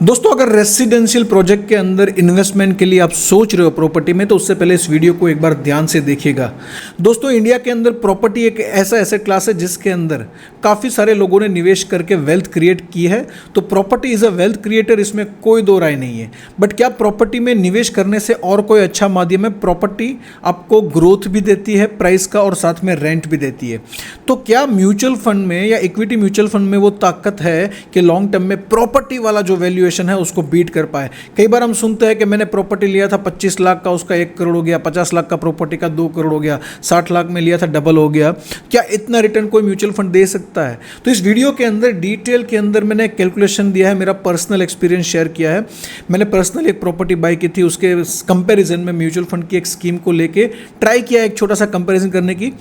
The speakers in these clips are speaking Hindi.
दोस्तों, अगर रेसिडेंशियल प्रोजेक्ट के अंदर इन्वेस्टमेंट के लिए आप सोच रहे हो प्रॉपर्टी में, तो उससे पहले इस वीडियो को एक बार ध्यान से देखिएगा। दोस्तों, इंडिया के अंदर प्रॉपर्टी एक ऐसा एसेट क्लास है जिसके अंदर काफ़ी सारे लोगों ने निवेश करके वेल्थ क्रिएट की है। तो property is a wealth creator, इसमें कोई दो राय नहीं है। बट क्या प्रॉपर्टी में निवेश करने से और कोई अच्छा माध्यम है? प्रॉपर्टी आपको ग्रोथ भी देती है प्राइस का और साथ में रेंट भी देती है। तो क्या म्यूचुअल फंड में या इक्विटी म्यूचुअल फंड में वो ताकत है कि लॉन्ग टर्म में प्रॉपर्टी वाला जो वैल्यूएशन है उसको बीट कर पाए? कई बार हम सुनते हैं कि मैंने प्रॉपर्टी लिया था 25 लाख का, उसका 1 करोड़ हो गया, 50 लाख का प्रॉपर्टी का 2 करोड़ हो गया, 60 लाख में लिया था डबल हो गया। क्या इतना रिटर्न कोई म्यूचुअल फंड दे सकता है? तो इस वीडियो के अंदर डिटेल के अंदर मैंने कैलकुलेशन दिया है, मेरा पर्सनल एक्सपीरियंस शेयर किया है। मैंने पर्सनल एक प्रॉपर्टी बाय की थी, उसके कंपैरिजन में म्यूचुअल फंड की एक स्कीम को लेके ट्राई किया एक छोटा सा कंपैरिजन करने की।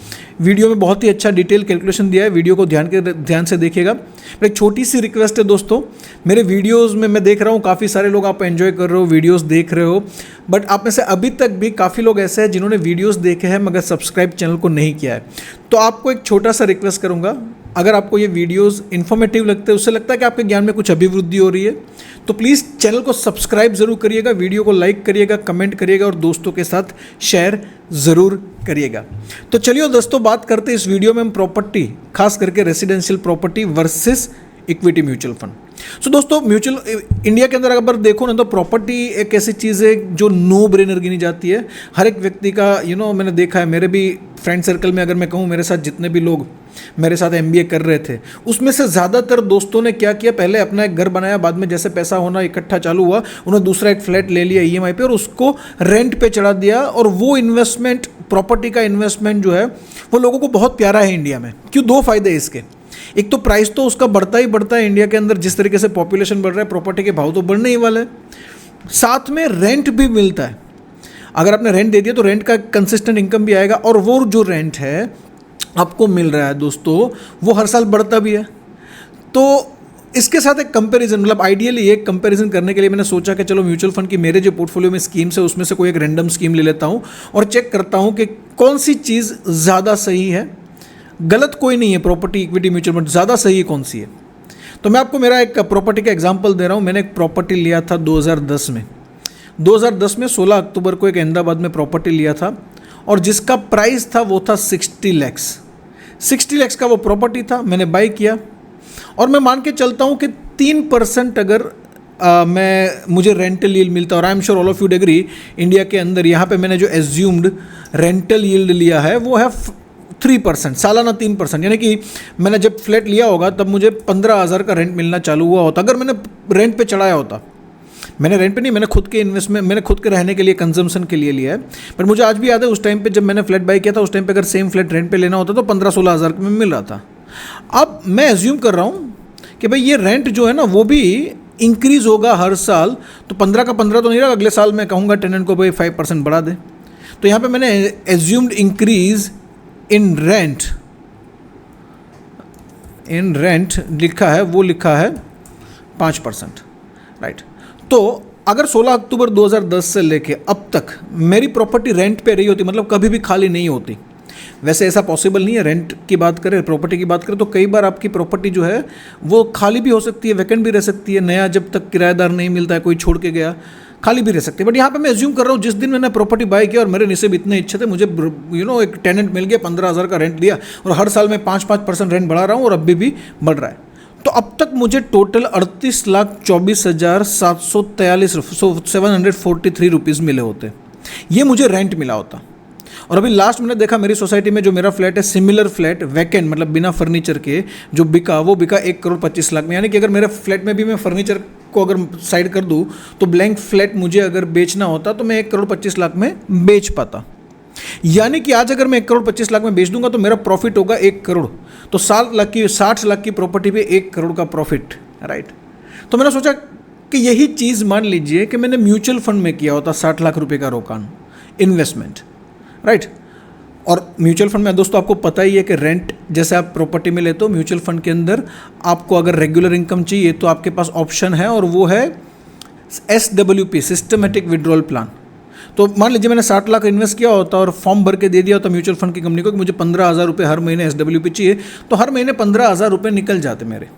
वीडियो में बहुत ही अच्छा डिटेल कैलकुलेशन दिया है, वीडियो को ध्यान से देखिएगा। एक छोटी सी रिक्वेस्ट है दोस्तों, मेरे वीडियोस में मैं देख रहा हूँ काफ़ी सारे लोग आप एंजॉय कर रहे हो, वीडियोस देख रहे हो, बट आप में से अभी तक भी काफ़ी लोग ऐसे हैं जिन्होंने वीडियोस देखे हैं मगर सब्सक्राइब चैनल को नहीं किया है। तो आपको एक छोटा सा रिक्वेस्ट करूँगा, अगर आपको ये वीडियोस इन्फॉर्मेटिव लगते हैं, उससे लगता है कि आपके ज्ञान में कुछ अभिवृद्धि हो रही है, तो प्लीज़ चैनल को सब्सक्राइब ज़रूर करिएगा, वीडियो को लाइक करिएगा, कमेंट करिएगा और दोस्तों के साथ शेयर ज़रूर करिएगा। तो चलिए दोस्तों, बात करते हैं इस वीडियो में हम प्रॉपर्टी, खास करके residential property versus equity mutual fund. So दोस्तों, म्यूचुअल इंडिया के अंदर अगर देखो ना, तो प्रॉपर्टी एक ऐसी चीज़ है जो नो ब्रेनर गिनी जाती है। हर एक व्यक्ति का मैंने देखा है, मेरे भी फ्रेंड सर्कल में अगर मैं कहूँ, मेरे साथ जितने भी लोग मेरे साथ MBA कर रहे थे, उसमें से ज़्यादातर दोस्तों ने क्या किया, पहले अपना एक घर बनाया, बाद में जैसे पैसा होना इकट्ठा चालू हुआ, उन्होंने दूसरा एक फ्लैट ले लिया EMI पे और उसको रेंट पे चढ़ा दिया। और वो इन्वेस्टमेंट, प्रॉपर्टी का इन्वेस्टमेंट जो है वो लोगों को बहुत प्यारा है इंडिया में। क्यों? 2 फायदे हैं इसके। एक तो प्राइस तो उसका बढ़ता ही बढ़ता है इंडिया के अंदर, जिस तरीके से पॉपुलेशन बढ़ रहा है, प्रॉपर्टी के भाव तो बढ़ने ही वाले हैं। साथ में रेंट भी मिलता है, अगर आपने रेंट दे दिया तो रेंट का कंसिस्टेंट इनकम भी आएगा, और वो जो रेंट है आपको मिल रहा है दोस्तों, वो हर साल बढ़ता भी है। तो इसके साथ एक कंपैरिजन, मतलब आइडियली एक कंपैरिजन करने के लिए मैंने सोचा कि चलो म्यूचुअल फंड की मेरे जो पोर्टफोलियो में स्कीम्स है उसमें से कोई एक रैंडम स्कीम ले लेता हूँ और चेक करता हूँ कि कौन सी चीज़ ज़्यादा सही है। गलत कोई नहीं है, प्रॉपर्टी इक्विटी म्यूचुअल फंड ज़्यादा सही कौन सी है। तो मैं आपको मेरा एक प्रॉपर्टी का एग्जांपल दे रहा हूँ। मैंने एक प्रॉपर्टी लिया था 2010 में। 2010 में 16 अक्टूबर को एक अहमदाबाद में प्रॉपर्टी लिया था और जिसका प्राइस था वो था 60 लैक्स। 60 लैक्स का वो प्रॉपर्टी था, मैंने बाई किया और मैं मान के चलता हूँ कि 3% अगर मुझे रेंटल यील्ड मिलता, और I am sure all of you agree, India के अंदर यहाँ पे मैंने जो एज्यूम्ड रेंटल यील्ड लिया है वो है 3%, सालाना 3%। यानी कि मैंने जब फ्लैट लिया होगा तब मुझे 15,000 का रेंट मिलना चालू हुआ होता अगर मैंने रेंट पे चढ़ाया होता। मैंने रेंट पे नहीं, मैंने खुद के इन्वेस्टमेंट, मैंने खुद के रहने के लिए, कंजम्पशन के लिए लिया है। पर मुझे आज भी याद है उस टाइम पे जब मैंने फ्लैट बाई किया था, उस टाइम पे अगर सेम फ्लैट रेंट पे लेना होता तो 15-16 हज़ार में मिल रहा था। अब मैं एज्यूम कर रहा हूँ कि भाई ये रेंट जो है ना वो भी इंक्रीज़ होगा हर साल, तो 15 का 15 तो नहीं रहा, अगले साल मैं कहूँगा टेनेंट को भाई 5% बढ़ा दे। तो यहाँ पर मैंने एज्यूम्ड इंक्रीज इन रेंट लिखा है, वो लिखा है 5%, राइट। तो अगर 16 अक्टूबर 2010 से लेके अब तक मेरी प्रॉपर्टी रेंट पे रही होती, मतलब कभी भी खाली नहीं होती। वैसे ऐसा पॉसिबल नहीं है, रेंट की बात करें, प्रॉपर्टी की बात करें तो कई बार आपकी प्रॉपर्टी जो है वो खाली भी हो सकती है, वैकेंट भी रह सकती है, नया जब तक किराएदार नहीं मिलता है, कोई छोड़ के गया, खाली भी रह सकती है। बट यहाँ पे मैं एज्यूम कर रहा हूँ जिस दिन मैंने प्रॉपर्टी बाय किया और मेरे नसीब इतने अच्छे थे, मुझे एक टेनेंट मिल गया, 15,000 का रेंट दिया और हर साल मैं 5% रेंट बढ़ा रहा हूँ और अभी भी बढ़ रहा है। तो अब तक मुझे टोटल 38,24,743 743 रुपीज़ मिले होते, ये मुझे रेंट मिला होता। और अभी लास्ट मैंने देखा मेरी सोसाइटी में जो मेरा फ्लैट है, सिमिलर फ्लैट वैकेंट, मतलब बिना फर्नीचर के जो बिका, वो बिका 1,25,00,000 में। यानी कि अगर मेरे फ्लैट में भी मैं फर्नीचर को अगर साइड कर दूँ तो ब्लैंक फ्लैट मुझे अगर बेचना होता तो मैं 1,25,00,000 में बेच पाता। यानी कि आज अगर मैं 1,25,00,000 में बेच दूंगा तो मेरा प्रॉफिट होगा 1 करोड़। तो 60 लाख की प्रॉपर्टी पे 1 करोड़ का प्रॉफिट, राइट। तो मैंने सोचा कि यही चीज़ मान लीजिए कि मैंने म्यूचुअल फंड में किया होता 60 लाख रुपए का रोकान इन्वेस्टमेंट, राइट। और म्यूचुअल फंड में दोस्तों आपको पता ही है कि रेंट जैसे आप प्रॉपर्टी में लेते हो, म्यूचुअल फंड के अंदर आपको अगर रेगुलर इनकम चाहिए तो आपके पास ऑप्शन है और वो है SWP, सिस्टमेटिक विड्रॉल प्लान। तो मान लीजिए मैंने 60 लाख इन्वेस्ट किया होता और फॉर्म भर के दे दिया होता म्यूचुअल फंड की कंपनी को कि मुझे 15,000 रुपये हर महीने SWP चाहिए, तो हर महीने 15,000 रुपये निकल जाते मेरे।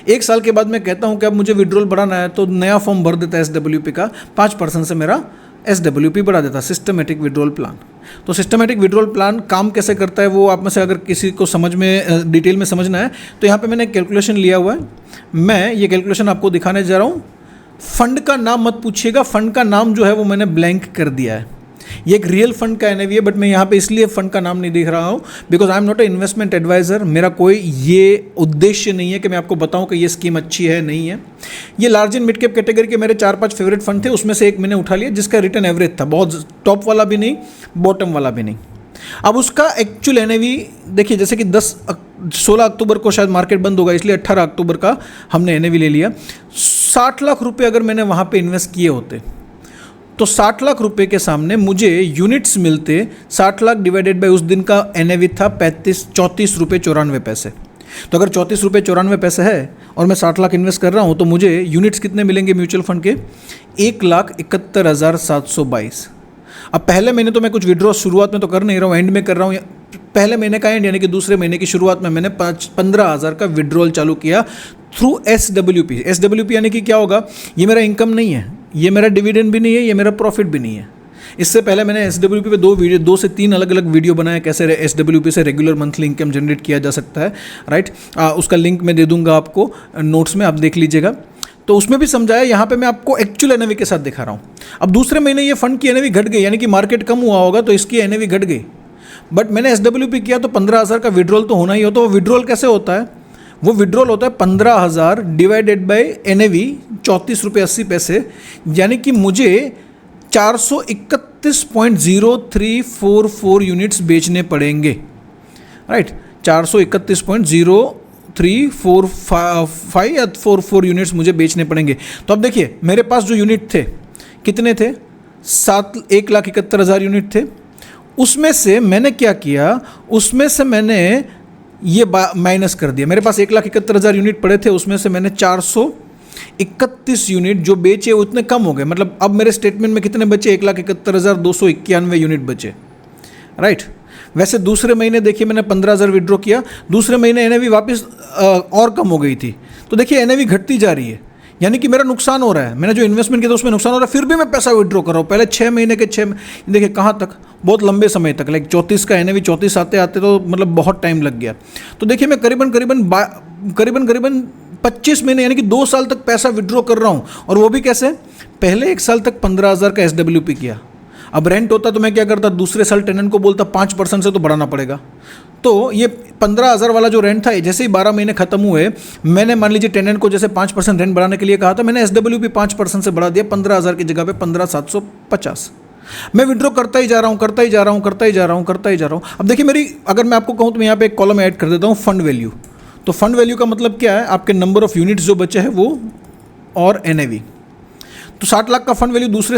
1 साल के बाद मैं कहता हूँ कि अब मुझे विड्रॉल बढ़ाना है, तो नया फॉर्म भर देता है SWP का, 5% से मेरा SWP बढ़ा देता, सिस्टमेटिक विड्रॉल प्लान। तो सिस्टमेटिक विड्रॉल प्लान काम कैसे करता है वो आप में से अगर किसी को समझ में डिटेल में समझना है तो यहाँ पे मैंने कैलकुलेशन लिया हुआ है। मैं ये कैलकुलेशन आपको दिखाने जा रहा हूँ। फंड का नाम मत पूछिएगा, फंड का नाम जो है वो मैंने ब्लैंक कर दिया है। ये एक रियल फंड का NAV है, बट मैं यहाँ पे इसलिए फंड का नाम नहीं दिख रहा हूँ because I am not a investment adviser. मेरा कोई ये उद्देश्य नहीं है कि मैं आपको बताऊँ कि ये स्कीम अच्छी है नहीं है। ये large and mid cap category के मेरे 4-5 फेवरेट फंड थे, उसमें से एक मैंने उठा लिया जिसका रिटर्न एवरेज था, बहुत टॉप वाला भी नहीं, बॉटम वाला भी नहीं। अब उसका एक्चुअल NAV देखिए, जैसे कि 16 अक्टूबर को शायद मार्केट बंद होगा, इसलिए 18 अक्टूबर का हमने NAV ले लिया। 60 लाख रुपए अगर मैंने वहाँ पे इन्वेस्ट किए होते तो 60 लाख रुपए के सामने मुझे यूनिट्स मिलते, 60 लाख डिवाइडेड बाय उस दिन का NAV था 34 रुपये 94 पैसे। तो अगर 34 रुपये 94 पैसे है और मैं 60 लाख इन्वेस्ट कर रहा हूँ तो मुझे यूनिट्स कितने मिलेंगे म्यूचुअल फंड के? 1,71,722। अब पहले महीने तो मैं कुछ विड्रॉ शुरुआत में तो कर नहीं रहा हूँ, एंड में कर रहा हूँ। पहले महीने का एंड यानी कि दूसरे महीने की शुरुआत में मैंने 15,000 का विड्रॉल चालू किया थ्रू SWP। SWP यानी कि क्या होगा? ये मेरा इनकम नहीं है, ये मेरा डिविडेंड भी नहीं है, ये मेरा प्रॉफिट भी नहीं है। इससे पहले मैंने SWP पे 2 से 3 अलग अलग वीडियो बनाए कैसे SWP से रेगुलर मंथली इनकम जनरेट किया जा सकता है, राइट। उसका लिंक मैं दे दूंगा आपको नोट्स में, आप देख लीजिएगा। तो उसमें भी समझाया, यहाँ पे मैं आपको एक्चुअल NAV के साथ दिखा रहा हूँ। अब दूसरे महीने ये फंड की NAV घट गई, यानी कि मार्केट कम हुआ होगा तो इसकी NAV घट गई, बट मैंने SWP किया तो 15,000 का विड्रॉल तो होना ही हो। तो वो विड्रॉल कैसे होता है? वो विड्रॉल होता है 15,000 डिवाइडेड बाय NAV 34 रुपये 80 पैसे, यानी कि मुझे 431.0344 यूनिट्स बेचने पड़ेंगे, राइट। 431.0345 या 44 यूनिट्स मुझे बेचने पड़ेंगे। तो अब देखिए मेरे पास जो यूनिट थे कितने थे? 1,71,000 यूनिट थे। उसमें से मैंने क्या किया, उसमें से मैंने ये माइनस कर दिया। मेरे पास 1,71,000 यूनिट पड़े थे, उसमें से मैंने 431 यूनिट जो बेचे उतने कम हो गए। मतलब अब मेरे स्टेटमेंट में कितने बचे? 1,71,291 यूनिट बचे, राइट। वैसे दूसरे महीने देखिए मैंने 15,000 विड्रॉ किया, दूसरे महीने NAV वापस और कम हो गई थी। तो देखिए NAV घटती जा रही है, यानी कि मेरा नुकसान हो रहा है। मैंने जो इन्वेस्टमेंट किया था उसमें नुकसान हो रहा है, फिर भी मैं पैसा विड्रॉ कर रहा हूँ। पहले 6 महीने के 6, देखिए कहाँ तक, बहुत लंबे समय तक, लाइक 34 का NAV 34 आते आते तो मतलब बहुत टाइम लग गया। तो देखिए मैं करीबन 25 महीने यानी कि 2 साल तक पैसा विड्रॉ कर रहा हूँ। और वो भी कैसे? पहले 1 साल तक 15,000 का SWP किया। अब रेंट होता तो मैं क्या करता? दूसरे साल टेनेंट को बोलता 5% से तो बढ़ाना पड़ेगा। तो ये 15,000 वाला जो रेंट था, जैसे ही 12 महीने खत्म हुए, मैंने मान लीजिए टेनेंट को जैसे 5% रेंट बढ़ाने के लिए कहा था, मैंने SWP 5% से बढ़ा दिया, 15,000 की जगह पे 15,750। मैं विड्रॉ करता ही जा रहा हूँ, करता ही जा रहा हूँ, करता ही जा रहा हूँ, करता ही जा रहा हूँ। अब देखिए मेरी, अगर मैं आपको कहूँ तो मैं यहाँ पे एक कॉलम ऐड कर देता हूँ, फंड वैल्यू। तो फंड वैल्यू का मतलब क्या है? आपके नंबर ऑफ यूनिट्स जो बचे हैं वो और NAV। तो 60 लाख का फंड वैल्यू दूसरे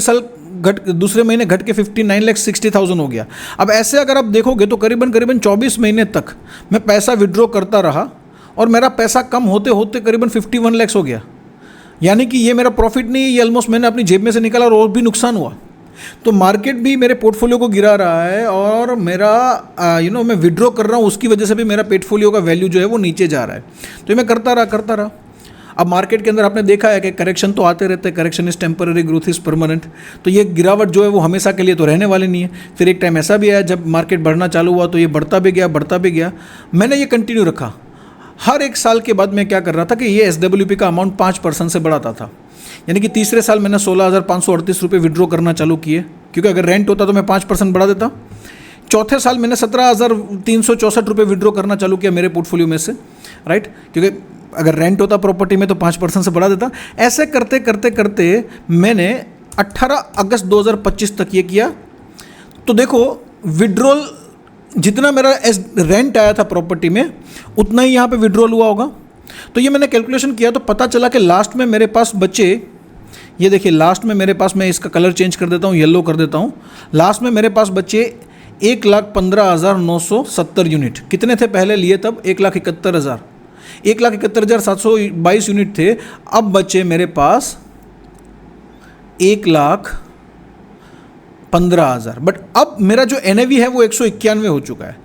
महीने घट के 59,60,000 हो गया। अब ऐसे अगर आप देखोगे तो करीबन 24 महीने तक मैं पैसा विड्रॉ करता रहा और मेरा पैसा कम होते होते करीबन 51 लाख हो गया। यानी कि ये मेरा प्रॉफिट नहीं है, ये ऑलमोस्ट मैंने अपनी जेब में से निकाला और भी नुकसान हुआ। तो मार्केट भी मेरे पोर्टफोलियो को गिरा रहा है और मेरा मैं विड्रॉ कर रहा हूँ, उसकी वजह से भी मेरा पोर्टफोलियो का वैल्यू जो है वो नीचे जा रहा है। तो ये मैं करता रहा। अब मार्केट के अंदर आपने देखा है कि करेक्शन तो आते रहते हैं, correction is temporary, growth is permanent. तो ये गिरावट जो है वो हमेशा के लिए तो रहने वाली नहीं है। फिर एक टाइम ऐसा भी आया जब मार्केट बढ़ना चालू हुआ तो ये बढ़ता भी गया। मैंने ये कंटिन्यू रखा। हर एक साल के बाद मैं क्या कर रहा था कि ये SWP का अमाउंट 5% से बढ़ाता था। यानी कि तीसरे साल मैंने 16,538 रुपये विड्रॉ करना चालू किए, क्योंकि अगर रेंट होता तो मैं 5% बढ़ा देता। चौथे साल मैंने 17,364 रुपये विड्रॉ करना चालू किया मेरे पोर्टफोलियो में से, राइट, क्योंकि अगर रेंट होता प्रॉपर्टी में तो 5% से बढ़ा देता। ऐसे करते मैंने 18 अगस्त 2025 तक ये किया। तो देखो विड्रॉल जितना मेरा रेंट आया था प्रॉपर्टी में उतना ही यहाँ पे विड्रॉल हुआ होगा। तो ये मैंने कैलकुलेशन किया तो पता चला कि लास्ट में मेरे पास बचे, ये देखिए लास्ट में मेरे पास, मैं इसका कलर चेंज कर देता हूँ, येलो कर देता हूँ। लास्ट में मेरे पास बचे 1,15,970 यूनिट। कितने थे पहले लिए तब? 1,71,000। 1,71,722 यूनिट थे। अब बचे मेरे पास 1,15,000। बट अब मेरा जो NAV है वो 191 हो चुका है।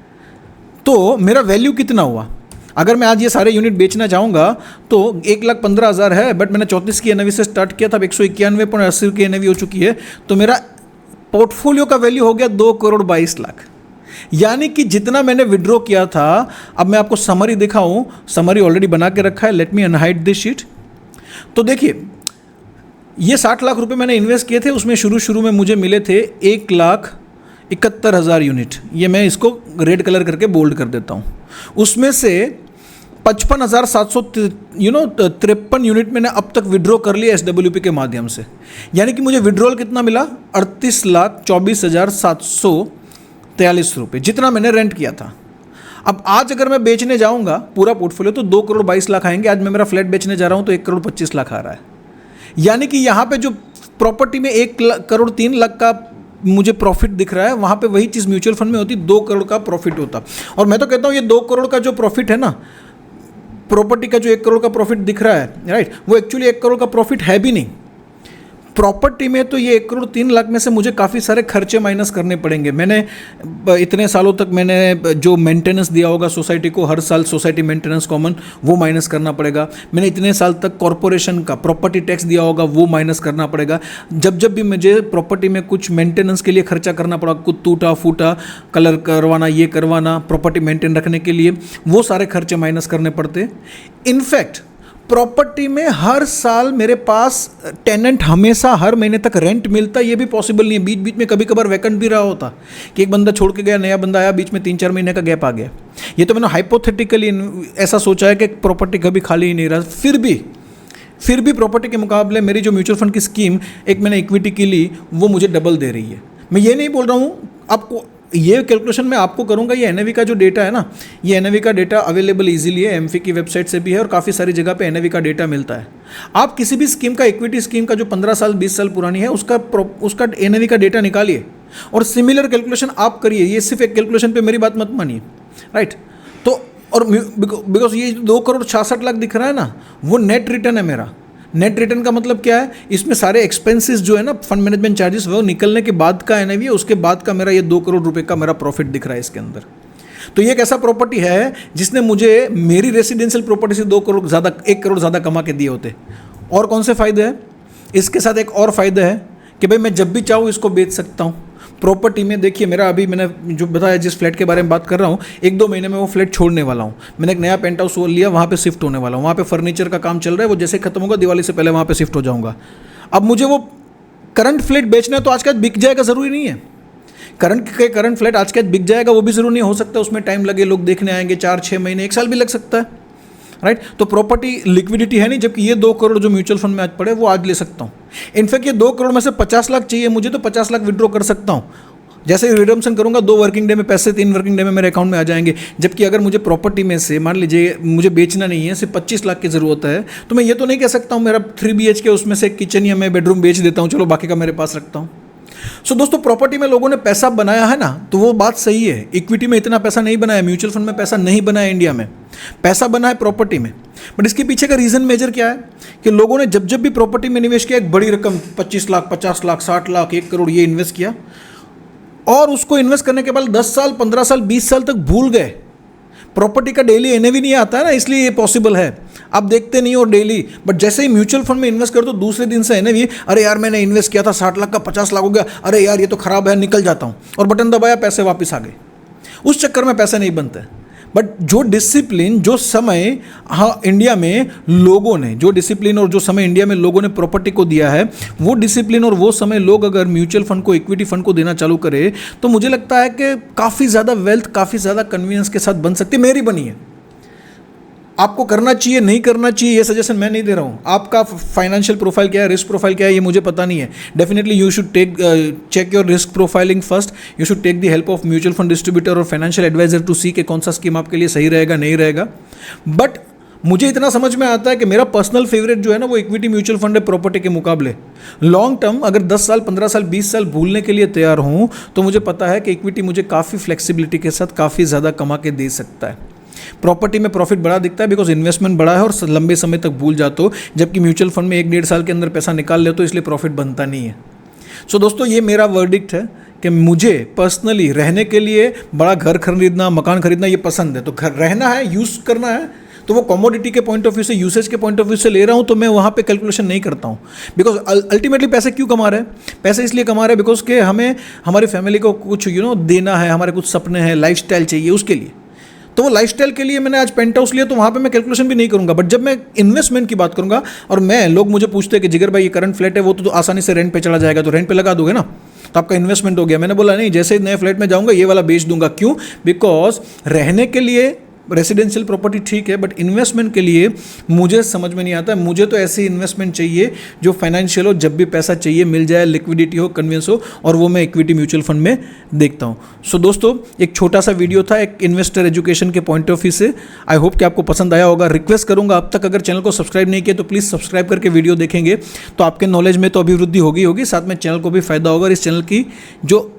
तो मेरा वैल्यू कितना हुआ? अगर मैं आज ये सारे यूनिट बेचना चाहूँगा तो 1,15,000 है, बट मैंने 34 की NAV से स्टार्ट किया था, अब 191.80 की NAV हो चुकी है, तो मेरा पोर्टफोलियो का वैल्यू हो गया 2,22,00,000। यानी कि जितना मैंने विड्रॉ किया था, अब मैं आपको समरी दिखाऊं, समरी ऑलरेडी बना के रखा है, let me unhide this sheet. तो देखिए ये 60 लाख रुपए मैंने इन्वेस्ट किए थे, उसमें शुरू में मुझे मिले थे 1,71,000 यूनिट। ये मैं इसको रेड कलर करके बोल्ड कर देता हूँ। उसमें से 55,753 यूनिट मैंने अब तक विड्रॉ कर लिया SWP के माध्यम से। यानी कि मुझे विड्रॉल कितना मिला, 38,24,743 रुपये, जितना मैंने रेंट किया था। अब आज अगर मैं बेचने जाऊंगा पूरा पोर्टफोलियो तो 2,22,00,000 आएंगे। आज मैं मेरा फ्लैट बेचने जा रहा हूं तो 1,25,00,000 आ रहा है। यानी कि यहाँ पे जो प्रॉपर्टी में 1,03,00,000 का मुझे प्रॉफिट दिख रहा है, वहाँ पे वही चीज़ म्यूचुअल फंड में होती 2 करोड़ का प्रॉफिट होता। और मैं तो कहता हूँ ये 2 करोड़ का जो प्रॉफिट है ना, प्रॉपर्टी का जो 1 करोड़ का प्रॉफिट दिख रहा है, राइट, वो एक्चुअली 1 करोड़ का प्रॉफिट है भी नहीं। प्रॉपर्टी में तो ये 1,03,00,000 में से मुझे काफ़ी सारे खर्चे माइनस करने पड़ेंगे। मैंने इतने सालों तक मैंने जो मेंटेनेंस दिया होगा सोसाइटी को, हर साल सोसाइटी मेंटेनेंस कॉमन, वो माइनस करना पड़ेगा। मैंने इतने साल तक कॉरपोरेशन का प्रॉपर्टी टैक्स दिया होगा, वो माइनस करना पड़ेगा। जब भी मुझे प्रॉपर्टी में कुछ मेंटेनेंस के लिए खर्चा करना पड़ा, कुछ टूटा फूटा कलर करवाना, ये करवाना, प्रॉपर्टी मेंटेन रखने के लिए, वो सारे खर्चे माइनस करने पड़ते। इनफैक्ट प्रॉपर्टी में हर साल मेरे पास टेनेंट हमेशा हर महीने तक रेंट मिलता, ये भी पॉसिबल नहीं है। बीच बीच में कभी कभार वैकेंट भी रहा होता कि एक बंदा छोड़ के गया, नया बंदा आया, बीच में 3-4 महीने का गैप आ गया। ये तो मैंने हाइपोथेटिकली ऐसा सोचा है कि प्रॉपर्टी कभी खाली ही नहीं रहा। फिर भी प्रॉपर्टी के मुकाबले मेरी जो म्यूचुअल फंड की स्कीम एक मैंने इक्विटी की ली, वो मुझे डबल दे रही है। मैं ये नहीं बोल रहा हूँ आपको, ये कैलकुलेशन मैं आपको करूंगा। ये NAV का जो डेटा है ना, ये NAV का डेटा अवेलेबल इजीली है, एमफी की वेबसाइट से भी है और काफ़ी सारी जगह पे NAV का डेटा मिलता है। आप किसी भी स्कीम का, इक्विटी स्कीम का जो 15 साल 20 साल पुरानी है, उसका NAV का डेटा निकालिए और सिमिलर कैलकुलेशन आप करिए। ये सिर्फ एक कैलकुलेशन पे मेरी बात मत मानिए, राइट। तो और बिकॉज ये 2,66,00,000 दिख रहा है ना, वो नेट रिटर्न है मेरा। नेट रिटर्न का मतलब क्या है, इसमें सारे एक्सपेंसेस जो है ना, फंड मैनेजमेंट चार्जेस, वो निकलने के बाद का NAV है, उसके बाद का मेरा ये 2 करोड़ रुपए का मेरा प्रॉफिट दिख रहा है इसके अंदर। तो ये एक ऐसा प्रॉपर्टी है जिसने मुझे मेरी रेसिडेंशियल प्रॉपर्टी से 2 करोड़ ज़्यादा, 1 करोड़ ज़्यादा कमा के दिए होते। और कौन से फ़ायदे हैं इसके साथ? एक और फ़ायदा है कि भाई मैं जब भी चाहूँ इसको बेच सकता हूँ। प्रॉपर्टी में देखिए मेरा, अभी मैंने जो बताया जिस फ्लैट के बारे में बात कर रहा हूँ, 1-2 महीने में वो फ्लैट छोड़ने वाला हूँ। मैंने एक नया पेंट हाउस लिया, वहाँ पे शिफ्ट होने वाला हूँ। वहाँ पे फर्नीचर का काम चल रहा है, वो जैसे खत्म होगा दिवाली से पहले वहाँ पे शिफ्ट हो जाऊँगा। अब मुझे वो करंट फ्लैट बेचना है तो आज के आज बिक जाएगा, ज़रूरी नहीं है। करंट फ्लैट आज के आज बिक जाएगा, वो भी ज़रूरी नहीं, हो सकता है उसमें टाइम लगे, लोग देखने आएंगे, 4-6 महीने, 1 साल भी लग सकता है, राइट। तो प्रॉपर्टी लिक्विडिटी है नहीं, जबकि ये 2 करोड़ जो म्यूचुअल फंड में आज पड़े वो आज ले सकता हूँ। इनफैक्ट ये 2 करोड़ में से 50 लाख चाहिए मुझे तो 50 लाख विड्रॉ कर सकता हूँ। जैसे रिडम्पशन करूंगा 2 वर्किंग डे में पैसे 3 वर्किंग डे में मेरे अकाउंट में आ जाएंगे। जबकि अगर मुझे प्रॉपर्टी में से मान लीजिए मुझे बेचना नहीं है, सिर्फ 25 लाख की ज़रूरत है, तो मैं ये तो नहीं कह सकता हूँ मेरा 3 BHK उसमें से किचन या मैं बेडरूम बेच देता हूँ, चलो बाकी का मेरे पास रखता हूँ। सो दोस्तों, प्रॉपर्टी में लोगों ने पैसा बनाया है ना, तो वो बात सही है। इक्विटी में इतना पैसा नहीं बनाया, म्यूचुअल फंड में पैसा नहीं बनाया, इंडिया में पैसा बना है प्रॉपर्टी में। बट इसके पीछे का रीज़न मेजर क्या है कि लोगों ने जब भी प्रॉपर्टी में निवेश किया, एक बड़ी रकम 25 लाख, 50 लाख, 60 लाख, 1 करोड़ ये इन्वेस्ट किया, और उसको इन्वेस्ट करने के बाद 10 साल, 15 साल, 20 साल तक भूल गए। प्रॉपर्टी का डेली NAV नहीं आता है ना, इसलिए ये पॉसिबल है। आप देखते नहीं हो डेली, बट जैसे ही म्यूचुअल फंड में इन्वेस्ट कर दो, दूसरे दिन से NAV, अरे यार मैंने इन्वेस्ट किया था 60 लाख का 50 लाख हो गया, अरे यार ये तो खराब है, निकल जाता हूँ, और बटन दबाया, पैसे वापस आ गए। उस चक्कर में पैसे नहीं बनते। बट जो डिसिप्लिन, जो समय, हाँ, इंडिया में लोगों ने जो डिसिप्लिन और जो समय इंडिया में लोगों ने प्रॉपर्टी को दिया है, वो डिसिप्लिन और वो समय लोग अगर म्यूचुअल फंड को, इक्विटी फंड को देना चालू करे, तो मुझे लगता है कि काफ़ी ज़्यादा वेल्थ, काफ़ी ज़्यादा कन्वीनियंस के साथ बन सकती है। मेरी बनी है। आपको करना चाहिए, नहीं करना चाहिए, ये सजेशन मैं नहीं दे रहा हूँ। आपका फाइनेंशियल प्रोफाइल क्या है, रिस्क प्रोफाइल क्या है, ये मुझे पता नहीं है। Definitely you should check your risk profiling first. You should take the help of mutual fund distributor और फाइनेंशियल एडवाइजर टू सी कि कौन सा स्कीम आपके लिए सही रहेगा, नहीं रहेगा। बट मुझे इतना समझ में आता है कि मेरा पर्सनल फेवरेट जो है ना, वो इक्विटी म्यूचुअल फंड है प्रॉपर्टी के मुकाबले। लॉन्ग टर्म अगर 10 साल, 15 साल, 20 साल भूलने के लिए तैयार हूँ, तो मुझे पता है कि इक्विटी मुझे काफ़ी फ्लेक्सिबिलिटी के साथ काफ़ी ज़्यादा कमा के दे सकता है। प्रॉपर्टी में प्रॉफिट बड़ा दिखता है बिकॉज इन्वेस्टमेंट बड़ा है और लंबे समय तक भूल जाते हो, जबकि म्यूचुअल फंड में 1-1.5 साल के अंदर पैसा निकाल लेते हो, इसलिए प्रॉफिट बनता नहीं है। सो दोस्तों, ये मेरा वर्डिक्ट है कि मुझे पर्सनली रहने के लिए बड़ा घर खरीदना, मकान खरीदना ये पसंद है, तो घर रहना है, यूज़ करना है, तो वो कमोडिटी के पॉइंट ऑफ व्यू से, यूसेज के पॉइंट ऑफ व्यू से ले रहा हूँ, तो मैं वहाँ पे कैलकुलेशन नहीं करता हूँ। बिकॉज अल्टीमेटली पैसे क्यों कमा रहे हैं? पैसे इसलिए कमा रहे हैं बिकॉज के हमें हमारी फैमिली को कुछ देना है, हमारे कुछ सपने हैं, लाइफस्टाइल चाहिए, उसके लिए। तो वो लाइफस्टाइल के लिए मैंने आज पेंट हाउस लिया, तो वहाँ पे मैं कैलकुलेशन भी नहीं करूँगा। बट जब मैं इन्वेस्टमेंट की बात करूँगा, और लोग मुझे पूछते हैं कि जिगर भाई ये करंट फ्लैट है, वो तो आसानी से रेंट पे चला जाएगा, तो रेंट पे लगा दोगे ना, तो आपका इन्वेस्टमेंट हो गया। मैंने बोला नहीं, जैसे ही नए फ्लैट में जाऊँगा ये वाला बेच दूंगा। क्यों? बिकॉज रहने के लिए रेसिडेंशियल प्रॉपर्टी ठीक है, बट इन्वेस्टमेंट के लिए मुझे समझ में नहीं आता। मुझे तो ऐसी इन्वेस्टमेंट चाहिए जो फाइनेंशियल हो, जब भी पैसा चाहिए मिल जाए, लिक्विडिटी हो, कन्वीनियंस हो, और वो मैं इक्विटी म्यूचुअल फंड में देखता हूँ। सो दोस्तों, एक छोटा सा वीडियो था एक इन्वेस्टर एजुकेशन के पॉइंट ऑफ व्यू से। आई होप कि आपको पसंद आया होगा। रिक्वेस्ट करूंगा, अब तक अगर चैनल को सब्सक्राइब नहीं किया तो प्लीज़ सब्सक्राइब करके वीडियो देखेंगे, तो आपके नॉलेज में तो अभिवृद्धि होगी, साथ में चैनल को भी फायदा होगा। इस चैनल की जो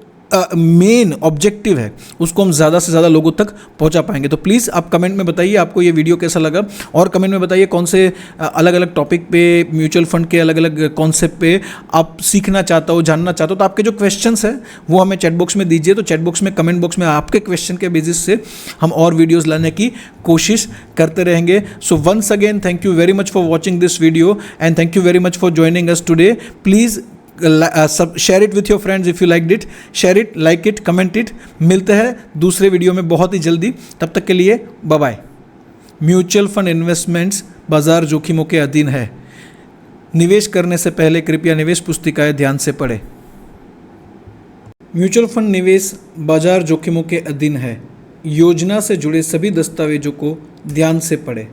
मेन ऑब्जेक्टिव है उसको हम ज़्यादा से ज़्यादा लोगों तक पहुंचा पाएंगे। तो प्लीज़ आप कमेंट में बताइए आपको ये वीडियो कैसा लगा, और कमेंट में बताइए कौन से अलग अलग टॉपिक पे, म्यूचुअल फंड के अलग अलग कॉन्सेप्ट पे आप सीखना चाहते हो, जानना चाहते हो। तो आपके जो क्वेश्चंस हैं वो हमें चैट बॉक्स में दीजिए, तो चैट बॉक्स में, कमेंट बॉक्स में आपके क्वेश्चन के बेसिस से हम और वीडियोज़ लाने की कोशिश करते रहेंगे। So once again thank you very much for watching this video, and thank you very much for joining us today. Please share it with your friends if you like it, share it, like it, comment it. मिलते हैं दूसरे वीडियो में बहुत ही जल्दी, तब तक के लिए bye bye. Mutual fund investments बाजार जोखिमों के अधीन है। निवेश करने से पहले कृपया निवेश पुस्तिकाएं ध्यान से पढ़ें। म्यूचुअल फंड निवेश बाजार जोखिमों के अधीन है। योजना से जुड़े सभी दस्तावेजों को ध्यान से पढ़ें।